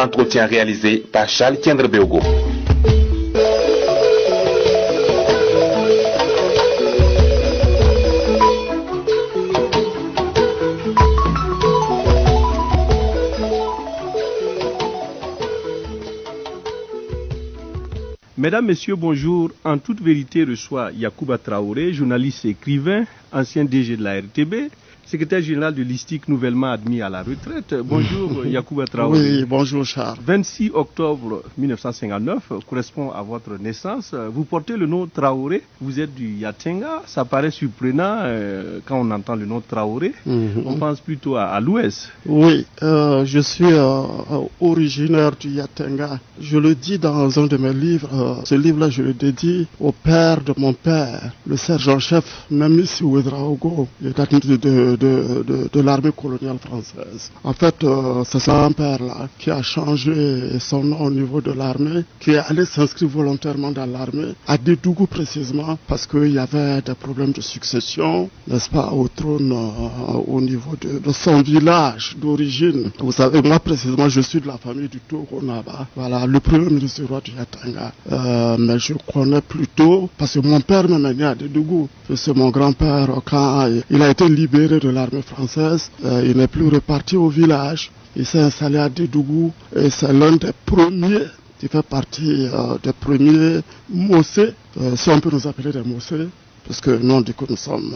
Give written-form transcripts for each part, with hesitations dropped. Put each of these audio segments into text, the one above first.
Entretien réalisé par Charles Tiendrebeogo. Mesdames, Messieurs, bonjour. En toute vérité, reçoit Yacouba Traoré, journaliste et écrivain, ancien DG de la RTB, secrétaire général de l'ISTIC nouvellement admis à la retraite. Bonjour Yacouba Traoré. Oui, bonjour Charles. 26 octobre 1959 correspond à votre naissance. Vous portez le nom Traoré, vous êtes du Yatenga. Ça paraît surprenant quand on entend le nom Traoré. On pense plutôt à l'ouest. Oui, je suis originaire du Yatenga. Je le dis dans un de mes livres. Ce livre-là, je le dédie au père de mon père, le sergent-chef Namisi Ouedraogo, de l'armée coloniale française. En fait, c'est son père-là qui a changé son nom au niveau de l'armée, qui est allé s'inscrire volontairement dans l'armée, à Dédougou précisément, parce qu'il y avait des problèmes de succession, n'est-ce pas, au trône, au niveau de son village d'origine. Vous savez, moi précisément, je suis de la famille du Togo Naba, voilà, le premier ministre du roi du Yatanga. Mais je connais plutôt, parce que mon père m'a né à Dédougou, c'est mon grand-père, quand il a été libéré de l'armée française, il n'est plus reparti au village. Il s'est installé à Dédougou et c'est l'un des premiers, qui fait partie des premiers Mossé, si on peut nous appeler des Mossé, parce que nous on dit que nous sommes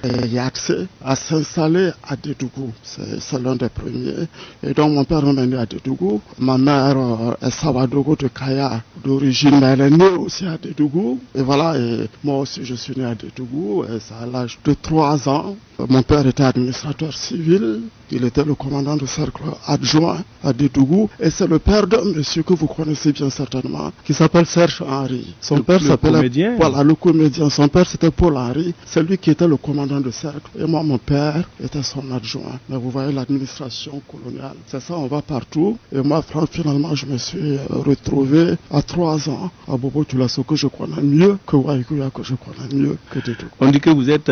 Yatsé, à s'installer à Dédougou. C'est l'un des premiers. Et donc mon père m'a né à Dédougou. Ma mère est Sawadogo de Kaya d'origine, mais elle est née aussi à Dédougou. Et voilà, et moi aussi je suis né à Dédougou. Et c'est à l'âge de 3 ans. Mon père était administrateur civil. Il était le commandant de cercle adjoint à Dédougou. Et c'est le père d'un monsieur que vous connaissez bien certainement, qui s'appelle Serge Henry. Son père s'appelait... Voilà, le comédien. Son père c'était Paul Henry. C'est lui qui était le commandant de cercle. Et moi, mon père était son adjoint. Mais vous voyez l'administration coloniale. C'est ça, on va partout. Et moi, finalement, je me suis retrouvé à 3 ans à Bobo Tulasso, que je connais mieux que Waïkouya, que je connais mieux que Dédougou. On dit que vous êtes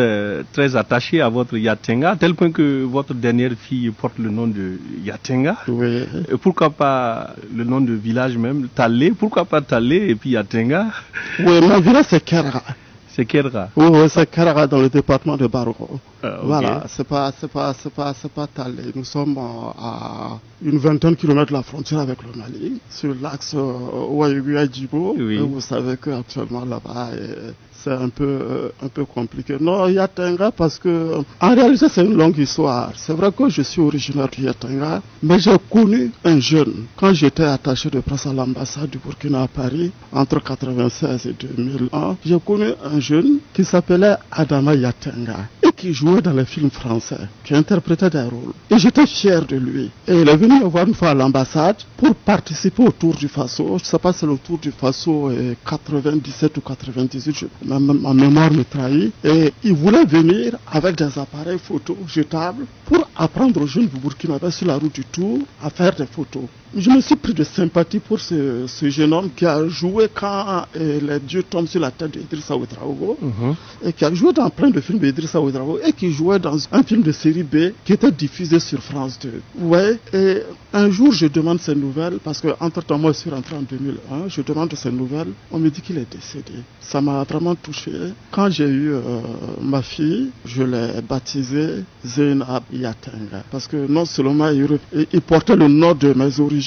très attaché à votre Yatenga, à tel point que votre dernière fille porte le nom de Yatenga. Oui. Et pourquoi pas le nom de village même, Talé? Pourquoi pas Talé et puis Yatenga? Oui, mon village c'est Kerra. C'est Kerra. Oui, c'est Kerra dans le département de Bargo. Okay. Voilà, c'est pas Talé. Nous sommes à une 20aine de kilomètres de la frontière avec le Mali, sur l'axe Ouaïgou-Djibo. Oui. Et vous savez qu'actuellement là-bas, c'est un peu compliqué. Non, Yatenga, parce que en réalité c'est une longue histoire. C'est vrai que je suis originaire du Yatenga, mais j'ai connu un jeune quand j'étais attaché de presse à l'ambassade du Burkina à Paris entre 1996 et 2001. J'ai connu un jeune qui s'appelait Adama Yatenga et qui jouait dans les films français, qui interprétait des rôles. Et j'étais fier de lui. Et il est venu me voir une fois à l'ambassade pour participer au Tour du Faso. Je ne sais pas si c'est le Tour du Faso 97 ou 98. Ma mémoire me trahit, et il voulait venir avec des appareils photo jetables pour apprendre aux jeunes du Burkinabé sur la route du Tour à faire des photos. Je me suis pris de sympathie pour ce jeune homme qui a joué quand les dieux tombent sur la tête d'Idrissa Ouedraogo, et qui a joué dans plein de films d'Idrissa Ouedraogo, et qui jouait dans un film de série B qui était diffusé sur France 2. Ouais, et un jour je demande ses nouvelles, parce que entre-temps moi je suis rentré en 2001, je demande ses nouvelles, on me dit qu'il est décédé. Ça m'a vraiment touché. Quand j'ai eu ma fille, je l'ai baptisée Zainab Yatenga, parce que non seulement il portait le nom de mes origines,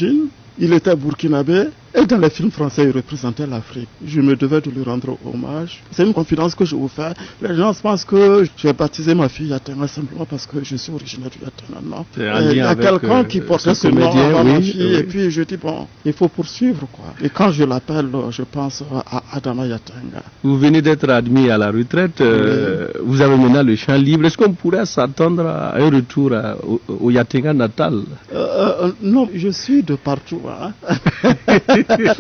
il était burkinabé, et dans les films français, il représentait l'Afrique. Je me devais de lui rendre hommage. C'est une confidence que je vous fais. Les gens pensent que j'ai baptisé ma fille Yatenga simplement parce que je suis originaire du Yatenga. Non. Il y a quelqu'un qui portait ce nom avant ma fille, et puis je dis, bon, il faut poursuivre, quoi. Et quand je l'appelle, je pense à Adama Yatenga. Vous venez d'être admis à la retraite, vous avez maintenant le champ libre. Est-ce qu'on pourrait s'attendre à un retour au Yatenga natal? Non, je suis de partout. Hein.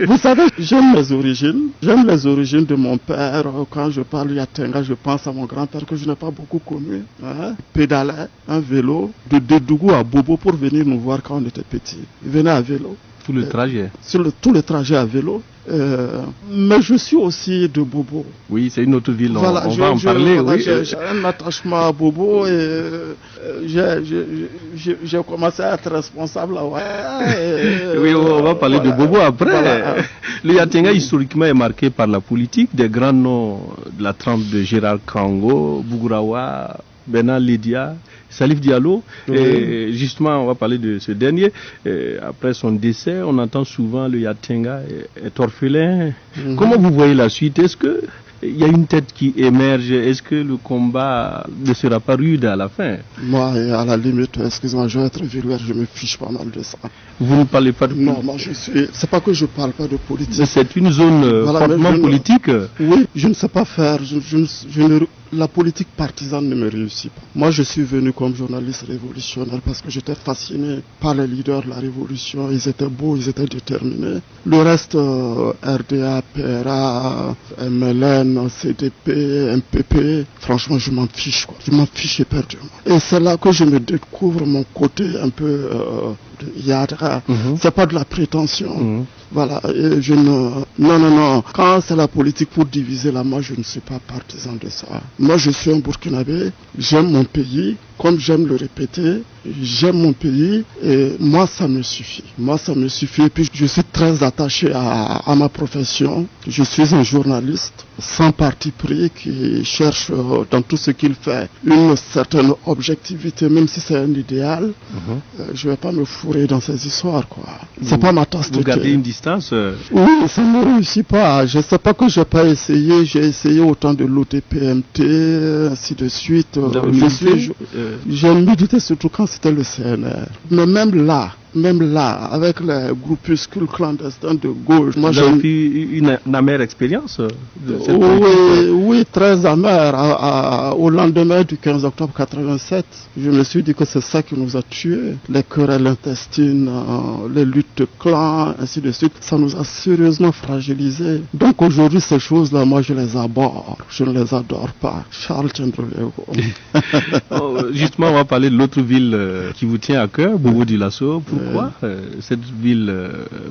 Vous savez, j'aime les origines de mon père. Quand je parle Yatenga, je pense à mon grand-père que je n'ai pas beaucoup connu. Hein. Pédalait un vélo de Dédougou à Bobo pour venir nous voir quand on était petits. Il venait à vélo. Tout le trajet. Tout le trajet à vélo. Mais je suis aussi de Bobo. Oui, c'est une autre ville, voilà, on va en parler. Voilà, oui. J'ai un attachement à Bobo et j'ai commencé à être responsable là-bas. Oui, on va parler de Bobo après. Voilà. Le Yatenga, historiquement, est marqué par la politique. Des grands noms de la trempe de Gérard Kango, Bougourawa, Bernard Lydia, Salif Diallo. Oui. Et justement, on va parler de ce dernier. Après son décès, on entend souvent le Yatenga est orphelin. Comment vous voyez la suite? Est-ce que il y a une tête qui émerge? Est-ce que le combat ne sera pas rude à la fin? Moi, à la limite, excusez-moi, je vais être vulgaire, je me fiche pas mal de ça. Vous ne parlez pas de politique? Non, moi je suis... C'est pas que je parle pas de politique. Mais c'est une zone fortement politique. Oui, je ne sais pas faire. La politique partisane ne me réussit pas. Moi, je suis venu comme journaliste révolutionnaire parce que j'étais fasciné par les leaders de la révolution. Ils étaient beaux, ils étaient déterminés. Le reste, RDA, PRA, MLN, CDP, MPP, franchement, je m'en fiche, quoi. Je m'en fiche éperdument. Et c'est là que je me découvre mon côté un peu Yadra. C'est pas de la prétention. Voilà, et non. Quand c'est la politique pour diviser là, moi je ne suis pas partisan de ça. Moi je suis un Burkinabé, j'aime mon pays, comme j'aime le répéter, j'aime mon pays et moi ça me suffit. Et puis je suis très attaché à ma profession. Je suis un journaliste sans parti pris qui cherche dans tout ce qu'il fait une certaine objectivité, même si c'est un idéal. Je vais pas me fourrer dans ces histoires, quoi. C'est pas ma tasse de thé. Vous gardez une distance? Oui, ça ne réussit pas. Je sais pas que j'ai pas essayé. J'ai essayé autant de l'OTPMT, ainsi de suite. J'ai milité surtout quand c'était le CNR. Mais même là, avec les groupuscules clandestins de gauche, moi j'ai eu une amère expérience de cette oui, très amère. Au lendemain du 15 octobre 87, je me suis dit que c'est ça qui nous a tués. Les querelles intestines, les luttes de clans, ainsi de suite, ça nous a sérieusement fragilisés. Donc aujourd'hui, ces choses-là, moi je les abhorre. Je ne les adore pas. Charles Tchendrobego. Justement, on va parler de l'autre ville qui vous tient à cœur, Bobo-Dioulasso. Pourquoi cette ville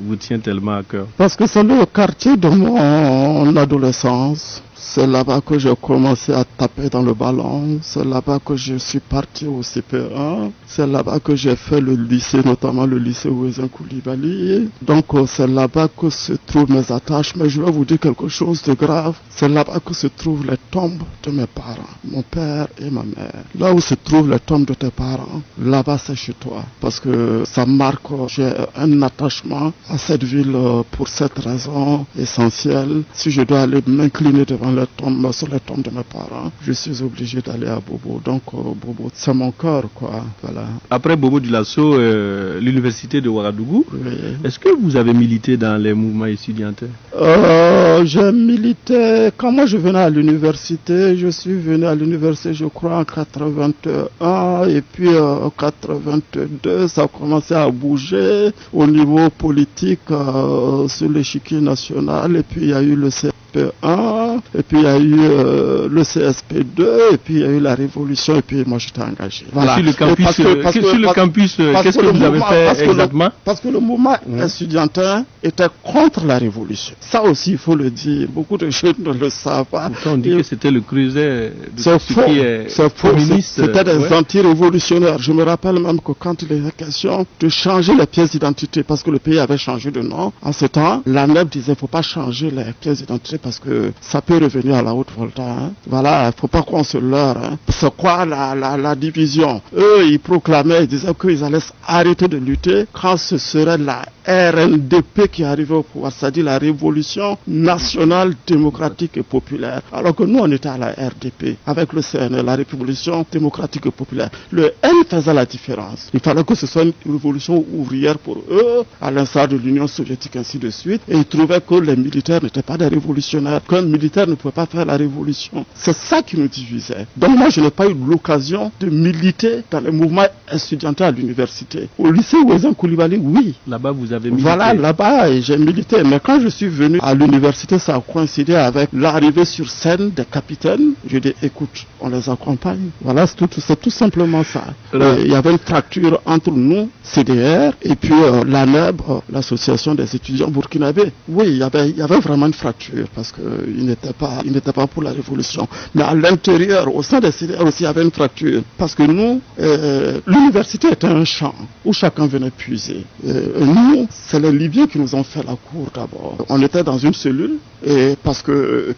vous tient tellement à cœur? Parce que c'est le quartier de mon adolescence. C'est là-bas que j'ai commencé à taper dans le ballon. C'est là-bas que je suis parti au CP1. C'est là-bas que j'ai fait le lycée, notamment le lycée Ouezin Koulibaly. Donc c'est là-bas que se trouvent mes attaches. Mais je vais vous dire quelque chose de grave. C'est là-bas que se trouvent les tombes de mes parents, mon père et ma mère. Là où se trouvent les tombes de tes parents, là-bas c'est chez toi. Parce que ça marque, j'ai un attachement à cette ville pour cette raison essentielle. Si je dois aller m'incliner devant sur les tombes de mes parents, je suis obligé d'aller à Bobo. Donc Bobo, c'est mon cœur, quoi. Voilà. Après Bobo-Dioulasso, l'université de Ouagadougou, oui. Est-ce que vous avez milité dans les mouvements étudiantins? J'ai milité, quand moi je venais à l'université, je suis venu à l'université je crois en 81 et puis en 82 ça a commencé à bouger au niveau politique sur l'échiquier national et puis il y a eu le CSP1 et puis il y a eu le CSP2 et puis il y a eu la révolution et puis moi j'étais engagé. Voilà. Sur le campus, qu'est-ce que vous avez fait exactement? Parce que le mouvement étudiantin était contre la révolution. Ça aussi il faut le dire. Beaucoup de jeunes ne le savent pas. Pourtant, on dit que c'était le creuset de ce qui est féministe. C'était des anti-révolutionnaires. Je me rappelle même que quand il était question de changer les pièces d'identité, parce que le pays avait changé de nom, en ce temps, la NEP disait qu'il ne faut pas changer les pièces d'identité parce que ça peut revenir à la haute volta. Hein. Voilà, il ne faut pas qu'on se leurre. Hein. C'est quoi la division? Eux, ils proclamaient, ils disaient qu'ils allaient arrêter de lutter quand ce serait la RNDP qui arrivait au pouvoir, c'est-à-dire la Révolution nationale démocratique et populaire. Alors que nous, on était à la RDP, avec le CNL, la Révolution démocratique et populaire. Le N faisait la différence. Il fallait que ce soit une révolution ouvrière pour eux, à l'instar de l'Union soviétique, ainsi de suite. Et ils trouvaient que les militaires n'étaient pas des révolutionnaires. révolutionnaire, qu'un militaire ne pouvait pas faire la révolution. C'est ça qui nous divisait. Donc moi, je n'ai pas eu l'occasion de militer dans le mouvement estudiantin à l'université. Au lycée Ouezan Coulibaly, oui. Là-bas, vous avez milité. Voilà, là-bas, j'ai milité. Mais quand je suis venu à l'université, ça a coïncidé avec l'arrivée sur scène des capitaines. Je dis, écoute, on les accompagne. Voilà, c'est tout simplement ça. Il y avait une fracture entre nous, CDR, et puis l'ANEB, l'association des étudiants burkinabés. Oui, il y avait vraiment une fracture parce qu'ils n'étaient pas pour la révolution. Mais à l'intérieur, au sein des CDR aussi, il y avait une fracture. Parce que nous, l'université était un champ où chacun venait puiser. Nous, c'est les Libyens qui nous ont fait la cour d'abord. On était dans une cellule et parce que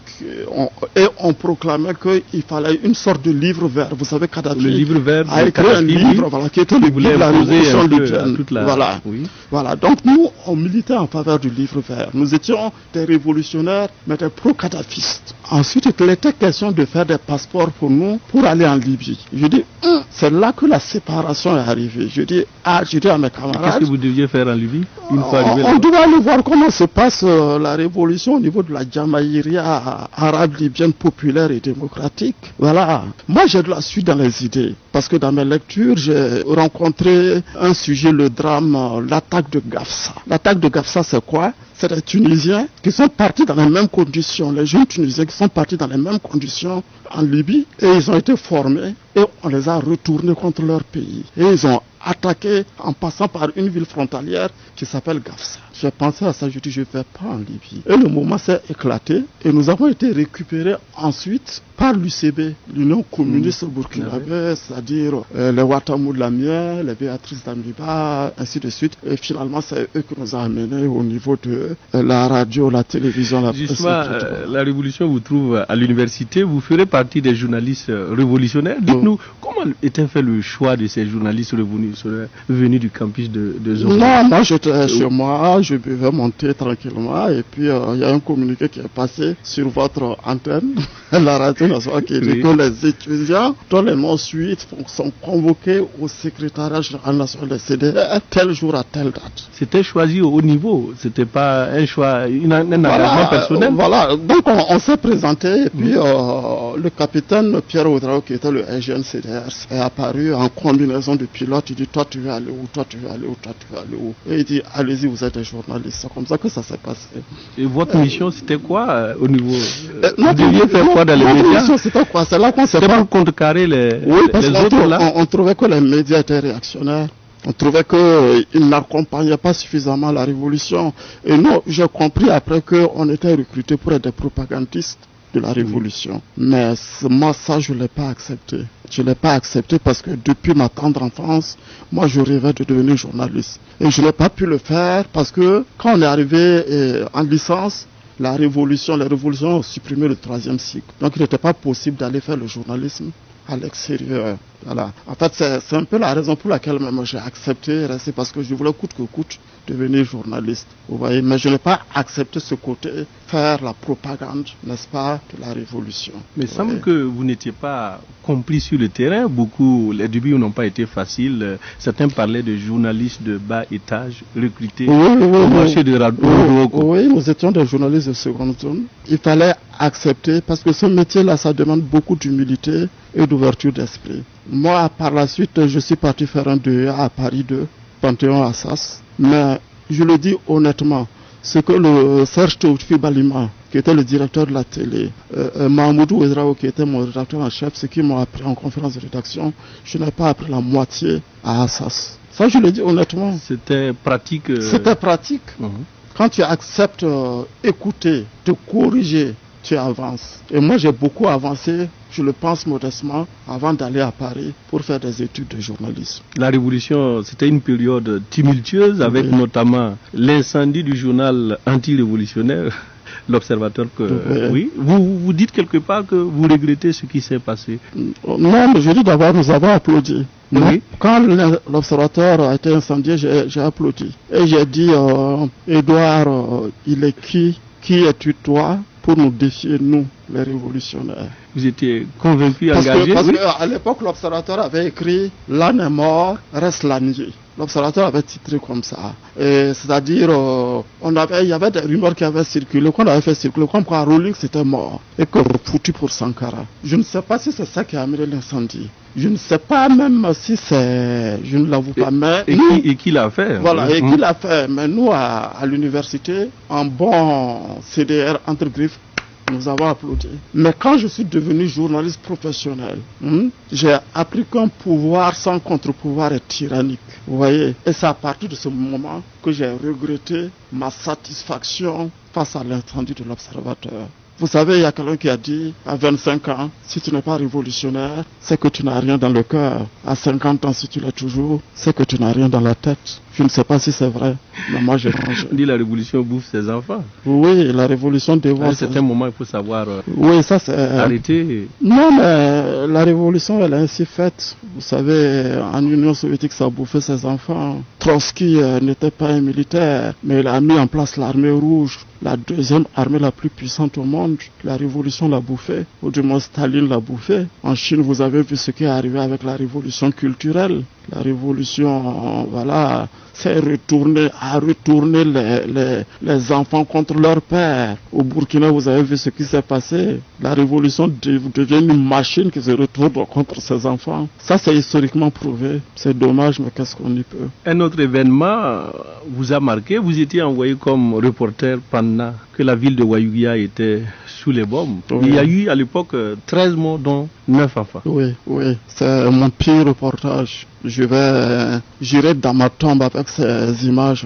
on proclamait qu'il fallait une sorte de livre vert. Vous savez, Kadhafi le livre vert a écrit un livre, voilà, qui était le livre de la révolution libyenne. Voilà. Oui. Voilà. Donc nous, on militait en faveur du livre vert. Nous étions des révolutionnaires, mais des pro-kadhafistes. Ensuite, il était question de faire des passeports pour nous pour aller en Libye. Je dis, c'est là que la séparation est arrivée. Je dis à mes camarades. Qu'est-ce que vous deviez faire en Libye une fois arrivé on doit aller voir comment se passe la révolution au niveau de la Jamaïria arabe libyenne populaire et démocratique. Voilà. Moi, j'ai de la suite dans les idées. Parce que dans mes lectures, j'ai rencontré un sujet, le drame, l'attaque de Gafsa. L'attaque de Gafsa, c'est quoi? C'est des Tunisiens qui sont partis dans les mêmes conditions, les jeunes Tunisiens qui sont partis dans les mêmes conditions en Libye et ils ont été formés et on les a retournés contre leur pays. Et ils ont attaqué en passant par une ville frontalière qui s'appelle Gafsa. J'ai pensé à ça, je dis je ne vais pas en Libye. Et le mouvement s'est éclaté et nous avons été récupérés ensuite par l'UCB, l'Union communiste burkinabé, c'est-à-dire les Ouattamou de Lamien, les Béatrice d'Amiba, ainsi de suite. Et finalement, c'est eux qui nous ont amenés au niveau de la radio, la télévision, la presse. Justement, la révolution vous trouve à l'université, vous ferez partie des journalistes révolutionnaires. Dites-nous, comment était fait le choix de ces journalistes révolutionnaires venus du campus de Zone? Non, moi j'étais chez moi, je buvais mon thé tranquillement et puis il y a un communiqué qui est passé sur votre antenne, la radio nationale, qui dit que les étudiants dont les noms suites sont convoqués au secrétariat général national des CDR tel jour à telle date. C'était choisi au haut niveau, c'était pas un choix, un engagement personnel. Voilà, donc on s'est présenté et puis le capitaine Pierre Ouedraogo, qui était le SGN CDR, est apparu en combinaison de pilote. Il dit, toi tu veux aller où, toi tu veux aller où, toi tu veux aller où. Et il dit, allez-y, vous êtes des journalistes. C'est comme ça que ça s'est passé. Et votre mission, c'était quoi au niveau vous deviez faire quoi dans les médias? C'était quoi? C'est là qu'on s'est pas contrecarrer les autres là. On trouvait que les médias étaient réactionnaires. On trouvait qu'ils n'accompagnaient pas suffisamment la révolution. Et nous, j'ai compris après qu'on était recrutés pour être des propagandistes de la révolution. Mais moi, ça, je ne l'ai pas accepté. Je ne l'ai pas accepté parce que depuis ma tendre enfance, moi, je rêvais de devenir journaliste. Et je n'ai pas pu le faire parce que quand on est arrivé en licence, les révolutions ont supprimé le 3e cycle. Donc, il n'était pas possible d'aller faire le journalisme à l'extérieur. Voilà. En fait, c'est un peu la raison pour laquelle même j'ai accepté rester, parce que je voulais coûte que coûte devenir journaliste. Vous voyez, mais je n'ai pas accepté ce côté, faire la propagande, n'est-ce pas, de la révolution. Mais il semble que vous n'étiez pas compris sur le terrain. Les débuts n'ont pas été faciles. Certains parlaient de journalistes de bas étage recrutés au marché de radio. Oui, nous étions des journalistes de seconde zone. Il fallait accepter parce que ce métier-là, ça demande beaucoup d'humilité et d'ouverture d'esprit. Moi, par la suite, je suis parti faire un DEA à Paris 2, Panthéon Assas. Mais je le dis honnêtement, ce que le Serge Théophile Balima, qui était le directeur de la télé, Mahmoudou Ouedraogo, qui était mon rédacteur en chef, ce qu'ils m'ont appris en conférence de rédaction, je n'ai pas appris la moitié à Assas. Ça, je le dis honnêtement. C'était pratique. C'était pratique. Quand tu acceptes écouter, te corriger, tu avances. Et moi, j'ai beaucoup avancé, je le pense modestement, avant d'aller à Paris pour faire des études de journalisme. La Révolution, c'était une période tumultueuse avec notamment l'incendie du journal anti-révolutionnaire, l'Observateur. Oui. Vous dites quelque part que vous regrettez ce qui s'est passé. Non, mais je dis d'abord, nous avons applaudi. Oui. Quand l'Observateur a été incendié, j'ai applaudi. Et j'ai dit, Édouard, il est qui es-tu toi pour nous défier, nous, les révolutionnaires? Vous étiez convaincu, engagé? Parce qu'à l'époque, l'Observateur avait écrit « L'âne est mort, reste l'ânier ». l'Observateur avait titré comme ça. C'est-à-dire, il y avait des rumeurs qui avaient circulé, qu'on avait fait circuler, comme quoi Rowling c'était mort et que foutu pour Sankara. Je ne sais pas si c'est ça qui a amené l'incendie. Je ne sais pas même si c'est... Je ne l'avoue pas, mais... Et qui l'a fait? Voilà, et qui l'a fait. Mais nous, à l'université, en bon CDR entre griffes, nous avons applaudi. Mais quand je suis devenu journaliste professionnel, j'ai appris qu'un pouvoir sans contre-pouvoir est tyrannique. Vous voyez? Et c'est à partir de ce moment que j'ai regretté ma satisfaction face à l'incendie de l'Observateur. Vous savez, il y a quelqu'un qui a dit, à 25 ans, si tu n'es pas révolutionnaire, c'est que tu n'as rien dans le cœur. À 50 ans, si tu l'es toujours, c'est que tu n'as rien dans la tête. Je ne sais pas si c'est vrai, mais moi j'ai changé. On dit la révolution bouffe ses enfants. Oui, la révolution dévore. À un certain moment, il faut savoir oui, ça c'est... arrêter. Non, mais la révolution, elle est ainsi faite. Vous savez, en Union soviétique, ça a bouffé ses enfants. Trotsky n'était pas un militaire, mais il a mis en place l'armée rouge, la deuxième armée la plus puissante au monde. La révolution l'a bouffé, ou du moins Staline l'a bouffé. En Chine, vous avez vu ce qui est arrivé avec la révolution culturelle. La révolution, voilà, c'est à retourner les enfants contre leur père. Au Burkina, vous avez vu ce qui s'est passé. La révolution devient une machine qui se retourne contre ses enfants. Ça, c'est historiquement prouvé. C'est dommage, mais qu'est-ce qu'on y peut? Un autre événement vous a marqué. Vous étiez envoyé comme reporter pendant que la ville de Wayugia était sous les bombes. Oui. Il y a eu à l'époque 13 morts, dont 9 enfants. Oui, c'est mon pire reportage. J'irai dans ma tombe avec ces images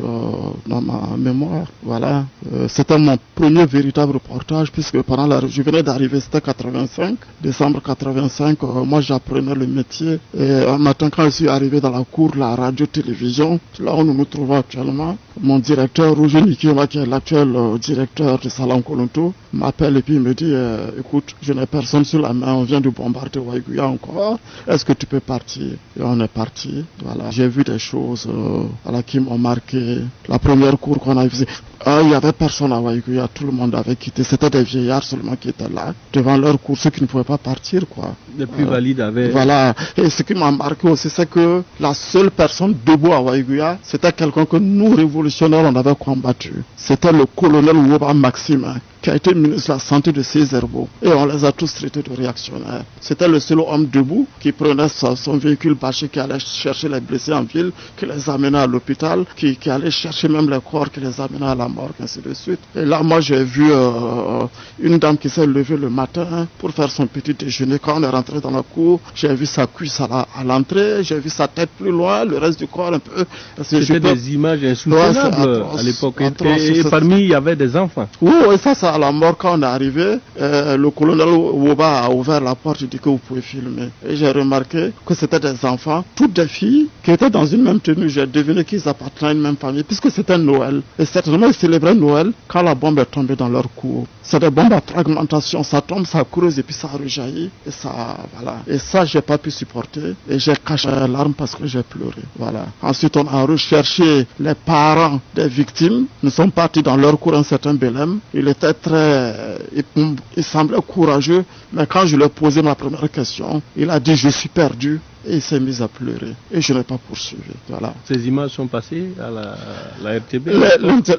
dans ma mémoire. Voilà. C'était mon premier véritable reportage puisque je venais d'arriver, c'était 85, décembre 85. Moi, j'apprenais le métier. Et un matin, quand je suis arrivé dans la cour de la radio-télévision, là où nous nous trouvons actuellement, mon directeur, Roger Nikioma, qui est l'actuel directeur de Salam Kolonto, m'appelle et puis il me dit écoute, je n'ai personne sur la main, on vient de bombarder Wayugia encore, est-ce que tu peux partir? Et on est parti. Voilà. J'ai vu des choses qui m'ont marqué. La première cour qu'on a visitée, il n'y avait personne à Wayugia, tout le monde avait quitté. C'était des vieillards seulement qui étaient là, devant leur cour, ceux qui ne pouvaient pas partir, quoi. Les plus valides avaient... Voilà. Et ce qui m'a marqué aussi, c'est que la seule personne debout à Wayugia, c'était quelqu'un que nous, révolutionnaires, on avait combattu. C'était le colonel Woba Maxime, qui a été ministre de la Santé de Césaire-Beau. Et on les a tous traités de réactionnaires. C'était le seul homme debout qui prenait son véhicule bâché, qui allait chercher les blessés en ville, qui les amenait à l'hôpital, qui allait chercher même les corps, qui les amenait à la morgue, ainsi de suite. Et là, moi, j'ai vu une dame qui s'est levée le matin pour faire son petit déjeuner. Quand on est rentré dans la cour, j'ai vu sa cuisse à l'entrée, j'ai vu sa tête plus loin, le reste du corps un peu. C'était des images insoutenables à l'époque. Et parmi, il y avait des enfants. Oui, ça à la mort, quand on est arrivé, le colonel Woba a ouvert la porte, il dit que vous pouvez filmer. Et j'ai remarqué que c'était des enfants, toutes des filles, qui étaient dans une même tenue. J'ai deviné qu'ils appartenaient à une même famille, puisque c'était Noël. Et certainement, ils célébraient Noël quand la bombe est tombée dans leur cour. C'est des bombes à fragmentation, ça tombe, ça creuse et puis ça rejaillit. Et ça, voilà. Et ça, j'ai pas pu supporter. Et j'ai caché la larme parce que j'ai pleuré. Voilà. Ensuite, on a recherché les parents des victimes. Nous sommes partis dans leur cour, un certain Belém. Il était il semblait courageux, mais quand je lui ai posé ma première question, il a dit je suis perdu. Et il s'est mis à pleurer. Et je n'ai pas poursuivi. Voilà. Ces images sont passées à la RTB?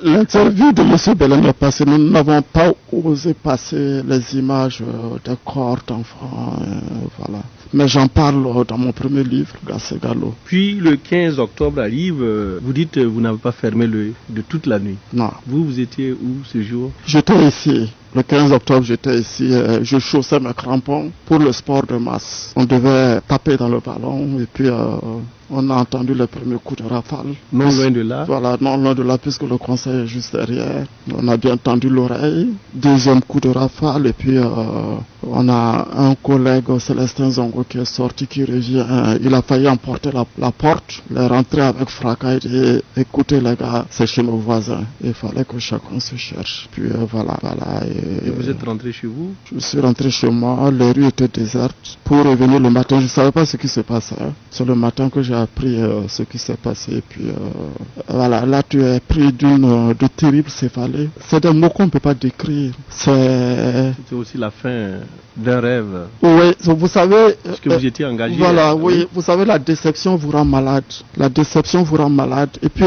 L'interview de M. Belém est passée. Nous n'avons pas osé passer les images des corps d'enfants. Voilà. Mais j'en parle dans mon premier livre, Gasegalo. Puis le 15 octobre arrive, vous dites vous n'avez pas fermé l'œil de toute la nuit. Non. Vous étiez où ce jour? J'étais ici. Le 15 octobre, j'étais ici, je chaussais mes crampons pour le sport de masse. On devait taper dans le ballon et puis on a entendu le premier coup de rafale. Non loin de là? Voilà, non loin de là, puisque le conseil est juste derrière. On a bien tendu l'oreille. Deuxième coup de rafale et puis on a un collègue, Célestin Zongo, qui est sorti, qui revient. Il a failli emporter la porte. Il est rentré avec fracas et dit écoutez les gars, c'est chez nos voisins. Il fallait que chacun se cherche. Puis voilà. Et vous êtes rentré chez vous? Je suis rentré chez moi, les rues étaient désertes. Pour revenir le matin, je ne savais pas ce qui se passait. C'est le matin que j'ai appris ce qui s'est passé. Et puis voilà, là tu es pris de terribles céphalées. C'est des mots qu'on ne peut pas décrire. C'était aussi la fin d'un rêve. Oui, vous savez... Parce que vous étiez engagé. Voilà, oui, vous savez, la déception vous rend malade. La déception vous rend malade. Et puis,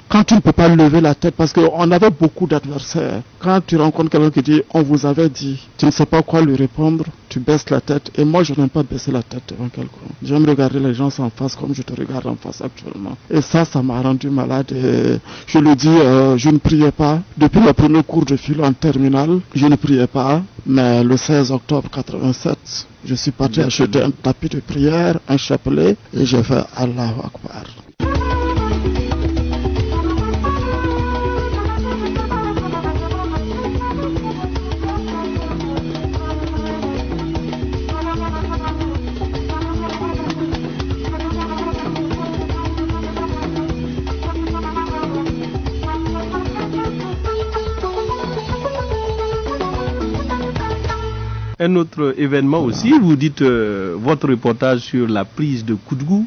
quand tu ne peux pas lever la tête, parce qu'on avait beaucoup d'adversaires. Quand tu rencontres quelqu'un qui dit, on vous avait dit, tu ne sais pas quoi lui répondre, tu baisses la tête. Et moi, je n'aime pas baisser la tête devant quelqu'un. J'aime regarder les gens en face comme je te regarde en face actuellement. Et ça m'a rendu malade. Et je le dis, je ne priais pas. Depuis le premier cours de philo en terminale, je ne priais pas. Mais le 16 octobre 87, je suis parti acheter un tapis de prière, un chapelet, et j'ai fait Allahu Akbar. Un autre événement aussi, vous dites votre reportage sur la prise de Koudgou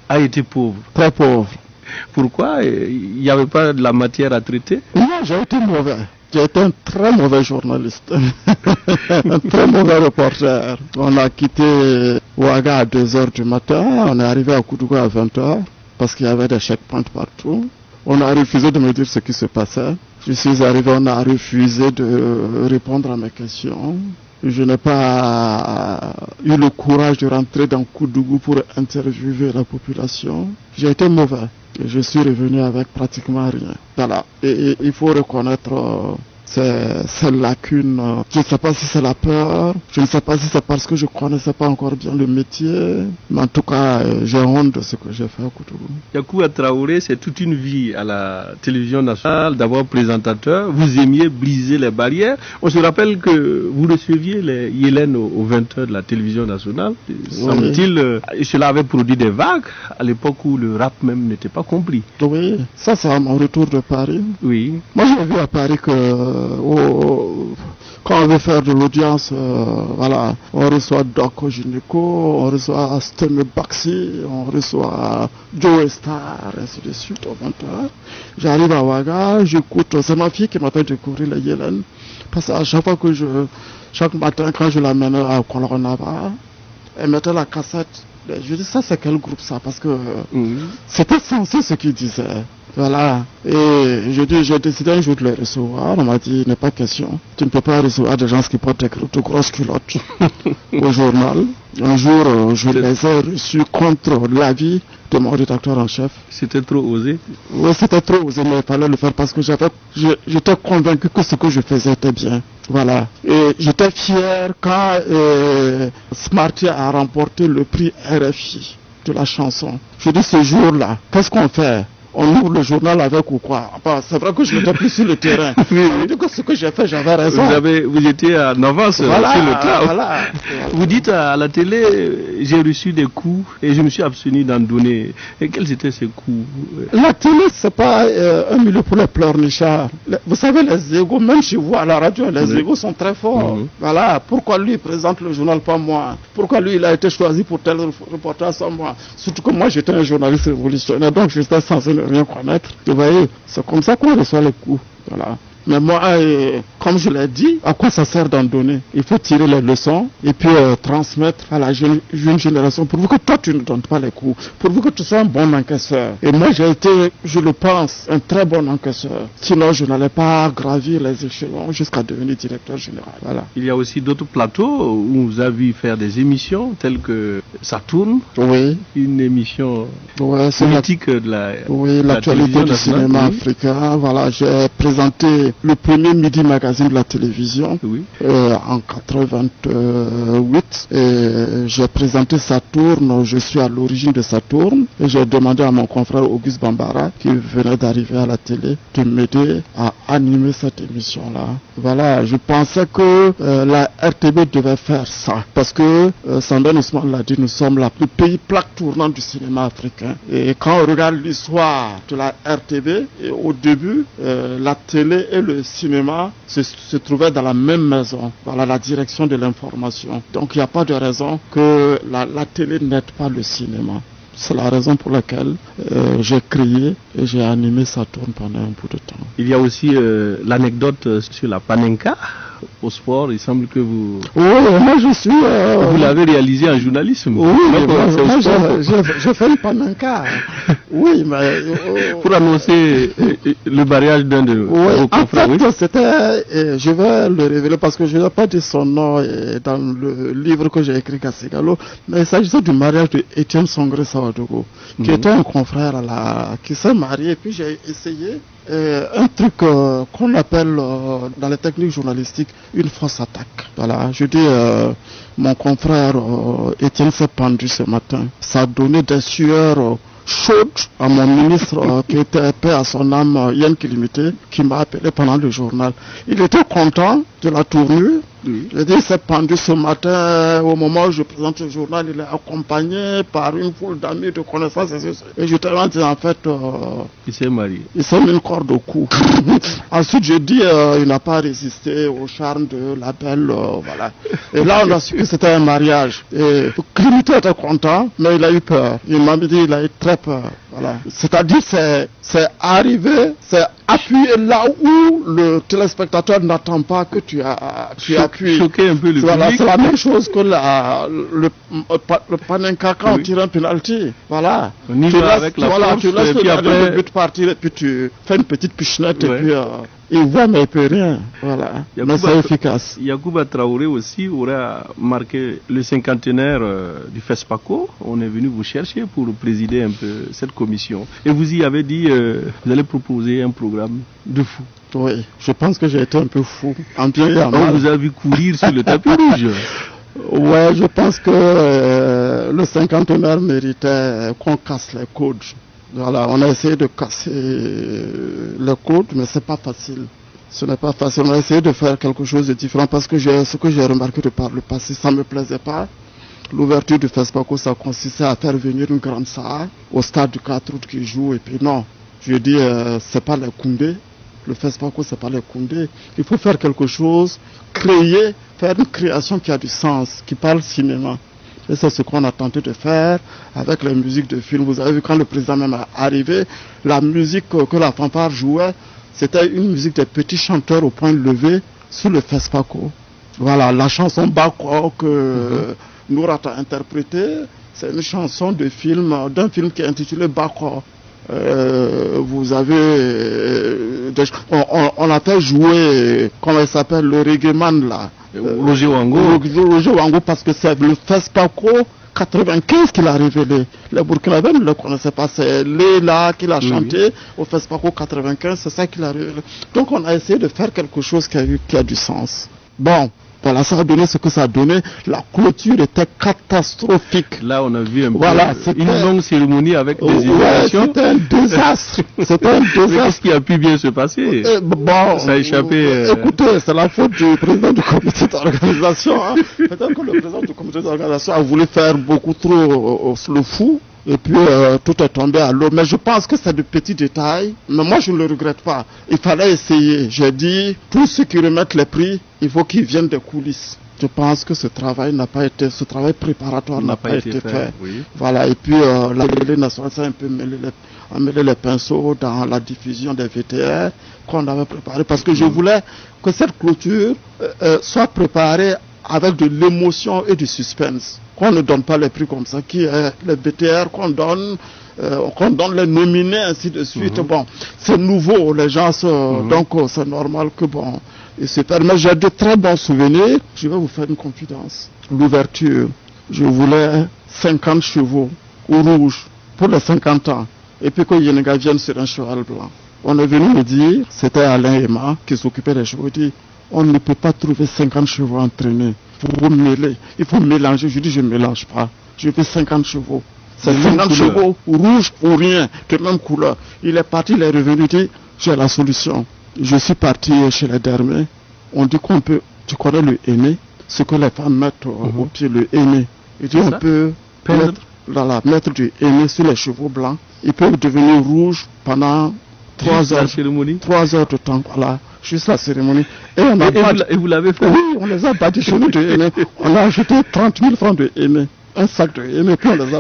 a été pauvre. Très pauvre. Pourquoi? Il n'y avait pas de la matière à traiter? Non, j'ai été mauvais. J'ai été un très mauvais journaliste, un très mauvais reporter. On a quitté Ouaga à 2h du matin, on est arrivé à Koudgou à 20h parce qu'il y avait des checkpoints partout. On a refusé de me dire ce qui se passait. Je suis arrivé, on a refusé de répondre à mes questions. Je n'ai pas eu le courage de rentrer dans Koudgou pour interviewer la population. J'ai été mauvais. Et je suis revenu avec pratiquement rien. Voilà. Et il faut reconnaître ces lacunes. Je ne sais pas si c'est la peur, je ne sais pas si c'est parce que je ne connaissais pas encore bien le métier, mais en tout cas, j'ai honte de ce que j'ai fait à Koudgou. Yacouba Traoré, c'est toute une vie à la télévision nationale, d'abord présentateur. Vous aimiez briser les barrières. On se rappelle que vous receviez les Yélènes aux 20h de la télévision nationale. Semble-t-il, cela avait produit des vagues à l'époque où le rap même n'était pas compris. Oui, ça c'est à mon retour de Paris. Oui. Moi j'ai vu à Paris que quand on veut faire de l'audience, voilà, on reçoit Doko Gynéco, on reçoit Stemme Baxi, on reçoit Joe Star, ainsi de suite au 20h. J'arrive à Ouaga, j'écoute, c'est ma fille qui m'a fait découvrir les Yélènes, parce qu'à chaque fois que chaque matin quand je l'amène à Koloronaba, elle mettait la cassette. Je dis ça c'est quel groupe ça, parce que c'était censé ce qu'ils disaient. Voilà. Et j'ai décidé un jour de les recevoir. On m'a dit, il n'est pas question. Tu ne peux pas recevoir des gens qui portent de grosses culottes au journal. Un jour, je les ai reçus contre l'avis de mon rédacteur en chef. C'était trop osé? Oui, c'était trop osé, mais il fallait le faire parce que j'étais convaincu que ce que je faisais était bien. Voilà. Et j'étais fier quand Smarty a remporté le prix RFI de la chanson. Je dis, ce jour-là, qu'est-ce qu'on fait? On ouvre le journal avec ou quoi? Enfin, c'est vrai que je n'étais plus sur le terrain. Je dis que ce que j'ai fait, j'avais raison. Vous étiez en avance sur le tas. Voilà. Vous dites à la télé, j'ai reçu des coups et je me suis abstenu d'en donner. Et quels étaient ces coups? La télé, c'est pas un milieu pour les pleurnichards. Vous savez, les égos, même chez vous à la radio, les égos sont très forts. Voilà. Pourquoi lui présente le journal, pas moi? Pourquoi lui, il a été choisi pour tel reportage sans moi? Surtout que moi, j'étais un journaliste révolutionnaire, donc j'étais censé rien connaître. Vous voyez, c'est comme ça qu'on reçoit les coups. Voilà. Mais moi, comme je l'ai dit, à quoi ça sert d'en donner? Il faut tirer les leçons et puis transmettre à la jeune génération, pourvu que toi tu ne donnes pas les coups, pourvu que tu sois un bon encaisseur. Et moi j'ai été, je le pense, un très bon encaisseur. Sinon je n'allais pas gravir les échelons jusqu'à devenir directeur général. Voilà. Il y a aussi d'autres plateaux où vous avez vu faire des émissions telles que Ça tourne. Oui. Une émission politique de la l'actualité du cinéma africain. Voilà, j'ai présenté le premier Midi Magazine de la télévision en 88 et j'ai présenté Saturne. Je suis à l'origine de Saturne et j'ai demandé à mon confrère Auguste Bambara qui venait d'arriver à la télé de m'aider à animer cette émission-là. Voilà, je pensais que la RTB devait faire ça parce que Sandra Ousmane l'a dit, nous sommes le pays plaque tournant du cinéma africain. Et quand on regarde l'histoire de la RTB, au début, la télé et le cinéma se trouvaient dans la même maison, voilà, la direction de l'information. Donc il n'y a pas de raison que la télé n'aide pas le cinéma. C'est la raison pour laquelle j'ai crié et j'ai animé Ça tourne pendant un bout de temps. Il y a aussi l'anecdote sur la panenka au sport. Il semble que vous... Oui, moi je suis... Vous l'avez réalisé en journalisme. Oui, moi j'ai fait une panenka. Oui, mais... pour annoncer le mariage d'un de vos confrères. En fait, c'était... je vais le révéler parce que je n'ai pas dit son nom dans le livre que j'ai écrit Kassigalo, mais il s'agissait du mariage de Étienne Songre Sawadogo, qui était un confrère qui s'est marié, et puis j'ai essayé un truc qu'on appelle dans les techniques journalistiques une fausse attaque. Voilà, je dis mon confrère Étienne s'est pendu ce matin. Ça a donné des sueurs chaudes à mon ministre qui était paix à son âme, Yann Kilimité, qui m'a appelé pendant le journal. Il était content de la tournure. Je dis, il s'est pendu ce matin, au moment où je présente le journal, il est accompagné par une foule d'amis, de connaissances, et je te dis, en fait, il s'est marié. Il s'est mis une corde au cou. Ensuite, je dis, il n'a pas résisté au charme de la belle, voilà. Et là, on a su que c'était un mariage. Et Kilimité était content, mais il a eu peur. Il m'a dit, il a eu très peur. Voilà. C'est-à-dire, c'est arrivé, c'est appuyé là où le téléspectateur n'attend pas que tu appuies. Choquer un peu le voilà, public. c'est la même chose que le panenka quand on tire un penalty. Voilà. On y va avec la force, tu laisses et puis le but partir et puis tu fais une petite pichenette et puis il voit mais il peut rien. Voilà. Mais c'est efficace. Yacouba Traoré aussi aura marqué le cinquantenaire du FESPACO. On est venu vous chercher pour présider un peu cette commission. Et vous y avez dit, vous allez proposer un programme de fou. Oui, je pense que j'ai été un peu fou. En bien et en mal. On vous a vu courir sur le tapis rouge. Ouais, je pense que le cinquantenaire méritait qu'on casse les codes. Voilà, on a essayé de casser le code, mais c'est pas facile. Ce n'est pas facile. On a essayé de faire quelque chose de différent parce que ce que j'ai remarqué de par le passé, ça ne me plaisait pas. L'ouverture du FESPACO, ça consistait à faire venir une grande salle au stade du 4 août qui joue. Et puis non, je dis, c'est pas les Koundé. Le FESPACO, c'est pas les Koundé. Il faut faire quelque chose, faire une création qui a du sens, qui parle cinéma. Et c'est ce qu'on a tenté de faire avec les musiques de films. Vous avez vu quand le président même est arrivé, la musique que la fanfare jouait, c'était une musique des petits chanteurs au point levé sur le FESPACO. Voilà, la chanson Bako que Nourat a interprétée, c'est une chanson d'un film qui est intitulé Bako. Vous avez on a fait jouer, comment il s'appelle, le reggae man là, Roger Wango. Roger Wango, parce que c'est le FESPACO 95 qu'il a révélé. Les Burkinabés ne le connaissaient pas, c'est Léla qui l'a chanté au FESPACO 95, c'est ça qu'il a révélé. Donc on a essayé de faire quelque chose qui a du sens. Bon, voilà, ça a donné ce que ça a donné. La clôture était catastrophique. Là, on a vu un peu une longue cérémonie avec des inondations. C'était un désastre. C'était un désastre. Mais qu'est-ce qui a pu bien se passer? Bon, ça a échappé. Écoutez, c'est la faute du président du comité d'organisation. Hein. Peut-être que le président du comité d'organisation a voulu faire beaucoup trop le fou. Et puis tout est tombé à l'eau. Mais je pense que c'est de petits détails. Mais moi je ne le regrette pas. Il fallait essayer. J'ai dit, tous ceux qui remettent les prix, il faut qu'ils viennent des coulisses. Je pense que ce travail préparatoire n'a pas été fait. Oui. Voilà. Et puis la télé nationale s'est un peu mêlé les pinceaux dans la diffusion des VTR qu'on avait préparé. Parce que je voulais que cette clôture soit préparée avec de l'émotion et du suspense. Qu'on ne donne pas les prix comme ça, qui est les BTR qu'on donne les nominés, ainsi de suite. Bon, c'est nouveau, les gens donc c'est normal que bon, ils se permettent. J'ai de très bons souvenirs. Je vais vous faire une confidence. L'ouverture, je voulais 50 chevaux au rouge pour les 50 ans. Et puis que Yenega vienne sur un cheval blanc. On est venu me dire, c'était Alain Emma qui s'occupait des chevaux, il dit, on ne peut pas trouver 50 chevaux entraînés. Il faut mélanger. Je dis, je ne mélange pas. Je fais 50 chevaux. C'est 50 chevaux rouges ou rien, de même couleur. Il est parti, il est revenu, dit, j'ai la solution. Je suis parti chez les dermés. On dit qu'on peut, tu connais le henné, ce que les femmes mettent au pied, le henné. Il dit, on peut mettre du henné sur les chevaux blancs. Ils peuvent devenir rouges pendant 3 heures. 3 heures de temps, voilà. Juste la cérémonie. Et vous l'avez fait? Oui, on les a badigeonnés de henné. On a acheté 30 000 francs de henné. Un sac de henné, puis on les a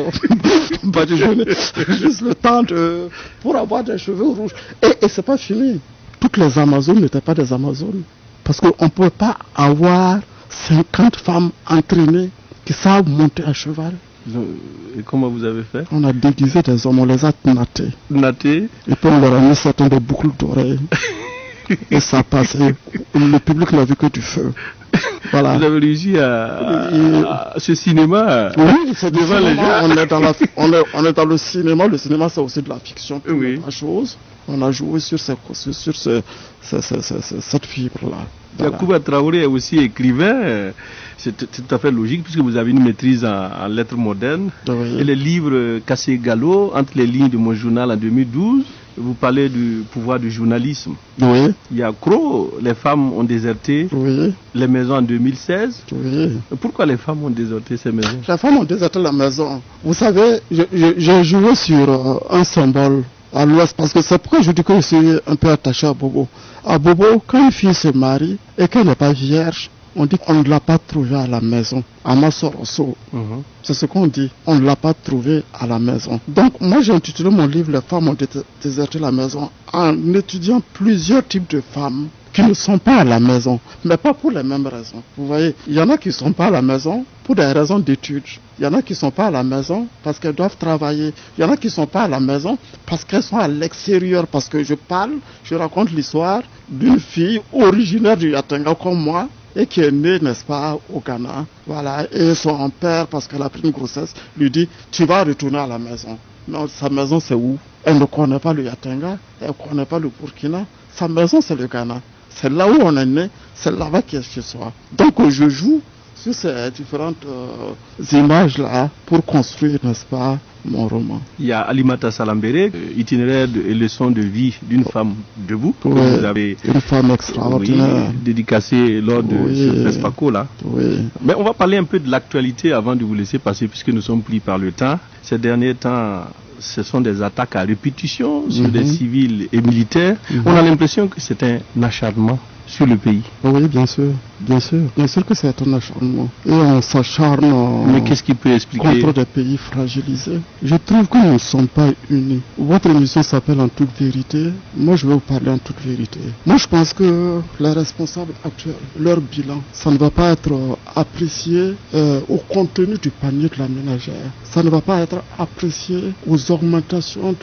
badigeonner juste le temps pour avoir des cheveux rouges. Et c'est pas fini. Toutes les Amazones n'étaient pas des Amazones. Parce qu'on ne peut pas avoir 50 femmes entraînées qui savent monter à cheval. Et comment vous avez fait? On a déguisé des hommes, on les a nattés. Nattés? Et puis on leur a mis certaines des boucles d'oreilles. Et ça a passé. Le public n'a vu que du feu. Voilà. Vous avez réussi à ce cinéma. Oui, c'est devant les gens. On est dans le cinéma. Le cinéma, c'est aussi de la fiction. Oui. La chose. On a joué sur cette fibre-là. Voilà. Yacouba Traoré est aussi écrivain. C'est tout à fait logique puisque vous avez une maîtrise en lettres modernes. Oui. Et les livres Cassé Gallo, entre les lignes de mon journal en 2012, vous parlez du pouvoir du journalisme. Oui. Il y a Cro, les femmes ont déserté les maisons en 2016. Oui. Pourquoi les femmes ont déserté ces maisons? Les femmes ont déserté la maison. Vous savez, j'ai joué sur un symbole à l'ouest parce que c'est pourquoi je dis que je suis un peu attaché à Bobo. À Bobo, quand une fille se marie et qu'elle n'est pas vierge, on dit qu'on ne l'a pas trouvée à la maison. À Massorosso. C'est ce qu'on dit. On ne l'a pas trouvée à la maison. Donc, moi, j'ai intitulé mon livre Les femmes ont déserté la maison en étudiant plusieurs types de femmes qui ne sont pas à la maison, mais pas pour les mêmes raisons. Vous voyez, il y en a qui ne sont pas à la maison pour des raisons d'études. Il y en a qui ne sont pas à la maison parce qu'elles doivent travailler. Il y en a qui ne sont pas à la maison parce qu'elles sont à l'extérieur. Parce que je raconte l'histoire d'une fille originaire du Yatenga comme moi, et qui est née, n'est-ce pas, au Ghana. Voilà. Et son père, parce qu'elle a pris une grossesse, lui dit, tu vas retourner à la maison. Non, sa maison c'est où? Elle ne connaît pas le Yatenga, elle ne connaît pas le Burkina. Sa maison c'est le Ghana. C'est là où on est né, c'est là-bas qu'elle est chez soi. Donc je joue sur ces différentes images-là pour construire, n'est-ce pas, mon roman. Il y a Alimata Salambere, itinéraire et leçon de vie d'une femme debout. Oui, vous avez une femme extraordinaire. Dédicacée lors de ce FESPACO-là. Oui. Mais on va parler un peu de l'actualité avant de vous laisser passer, puisque nous sommes pris par le temps. Ces derniers temps, ce sont des attaques à répétition sur des civils et militaires. On a l'impression que c'est un acharnement sur le pays. Oui, bien sûr. Bien sûr que c'est un acharnement. Et on s'acharne. Mais qu'est-ce qui peut expliquer? Contre des pays fragilisés. Je trouve que nous ne sommes pas unis. Votre émission s'appelle En toute vérité. Moi, je vais vous parler en toute vérité. Moi, je pense que les responsables actuels, leur bilan, ça ne va pas être apprécié au contenu du panier de la ménagère. Ça ne va pas être apprécié aux augmentations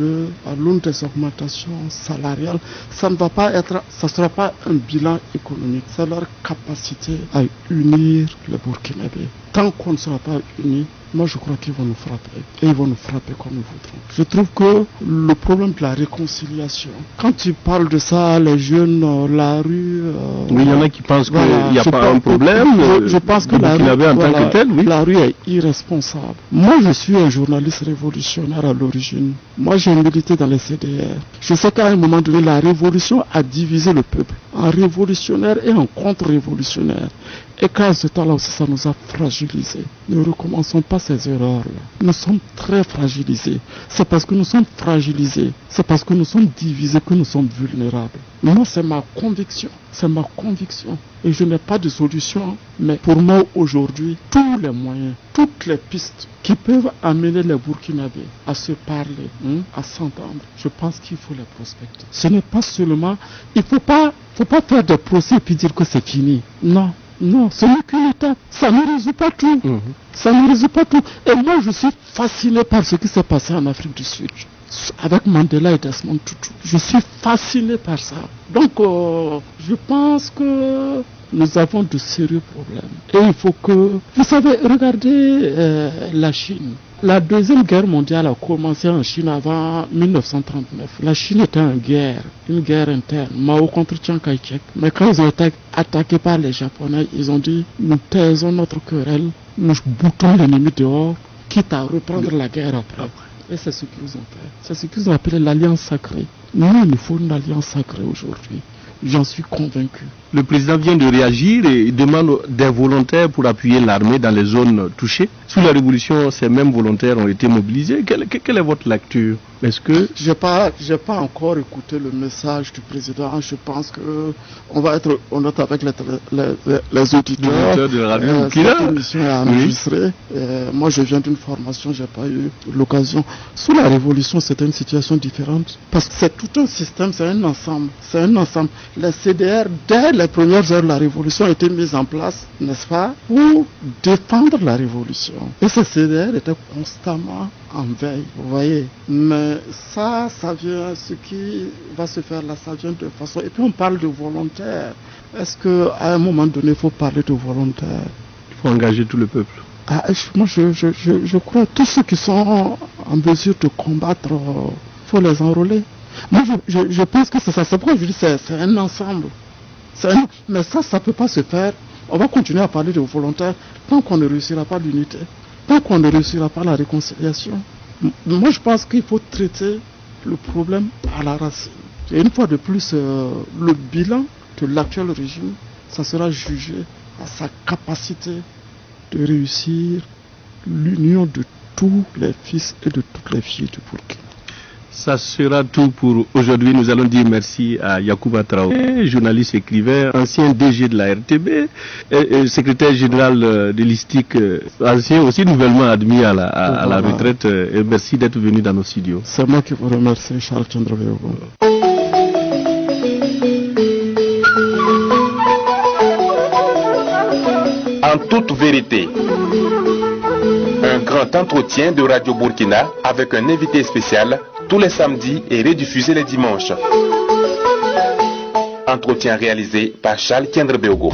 à l'aune des augmentations salariales. Ça ne sera pas un bilan économique. C'est leur capacité à unir les Burkinabés. Tant qu'on ne sera pas unis, moi je crois qu'ils vont nous frapper. Et ils vont nous frapper comme nous voudrons. Je trouve que le problème de la réconciliation, quand tu parles de ça, les jeunes, la rue... oui, il y en a qui pensent qu'il n'y a pas un problème. Je pense que la rue est irresponsable. Moi je suis un journaliste révolutionnaire à l'origine. Moi j'ai milité dans les CDR. Je sais qu'à un moment donné, la révolution a divisé le peuple en révolutionnaire et en contre-révolutionnaire. Et qu'à ce temps-là aussi, ça nous a fragilisés. Ne recommençons pas ces erreurs-là. Nous sommes très fragilisés. C'est parce que nous sommes fragilisés, c'est parce que nous sommes divisés que nous sommes vulnérables. Moi, c'est ma conviction. C'est ma conviction. Et je n'ai pas de solution. Mais pour moi, aujourd'hui, tous les moyens, toutes les pistes qui peuvent amener les Burkinabés à se parler, à s'entendre, je pense qu'il faut les prospecter. Ce n'est pas seulement... Il ne faut pas faire des procès et puis dire que c'est fini. Non. Non, ce n'est qu'une étape. Ça ne résout pas tout. Ça ne résout pas tout. Et moi, je suis fasciné par ce qui s'est passé en Afrique du Sud. Avec Mandela et Desmond Tutu. Je suis fasciné par ça. Donc, je pense que nous avons de sérieux problèmes. Et il faut que... Vous savez, regardez la Chine. La deuxième guerre mondiale a commencé en Chine avant 1939. La Chine était en guerre, une guerre interne, Mao contre Chiang Kai-shek. Mais quand ils ont été attaqués par les Japonais, ils ont dit, nous taisons notre querelle, nous boutons l'ennemi dehors, quitte à reprendre la guerre après. Et c'est ce qu'ils ont fait. C'est ce qu'ils ont appelé l'alliance sacrée. Nous, il nous faut une alliance sacrée aujourd'hui. J'en suis convaincu. Le président vient de réagir et demande des volontaires pour appuyer l'armée dans les zones touchées. Sous la révolution, ces mêmes volontaires ont été mobilisés. Quelle est votre lecture? Est-ce que... J'ai pas encore écouté le message du président. Je pense que on va être honnête avec les auditeurs. De la radio cette émission est enregistrée. Moi, je viens d'une formation, j'ai pas eu l'occasion. Sous la révolution, c'était une situation différente. Parce que c'est tout un système, c'est un ensemble. C'est un ensemble. Les CDR, dès les premières heures de la révolution, ont été mises en place, n'est-ce pas, pour défendre la révolution. Et ces CDR étaient constamment en veille, vous voyez. Mais ça vient, ce qui va se faire là, ça vient de façon... Et puis on parle de volontaires. Est-ce qu'à un moment donné, il faut parler de volontaires? Il faut engager tout le peuple. Moi, je crois que tous ceux qui sont en mesure de combattre, faut les enrôler. Moi, je pense que c'est ça. C'est pourquoi je dis que c'est un ensemble. Mais ça ne peut pas se faire. On va continuer à parler de volontaires tant qu'on ne réussira pas l'unité, tant qu'on ne réussira pas la réconciliation. Moi, je pense qu'il faut traiter le problème à la racine. Et une fois de plus, le bilan de l'actuel régime, ça sera jugé à sa capacité de réussir l'union de tous les fils et de toutes les filles du Burkina. Ça sera tout pour aujourd'hui. Nous allons dire merci à Yacouba Traoré, journaliste écrivain, ancien DG de la RTB, et secrétaire général de l'ISTIC, ancien aussi nouvellement admis à la retraite. Et merci d'être venu dans nos studios. C'est moi qui vous remercie, Charles Tiendra Béogo. En toute vérité, un grand entretien de Radio Burkina avec un invité spécial tous les samedis et rediffusé les dimanches. Entretien réalisé par Charles Tiendra Béogo.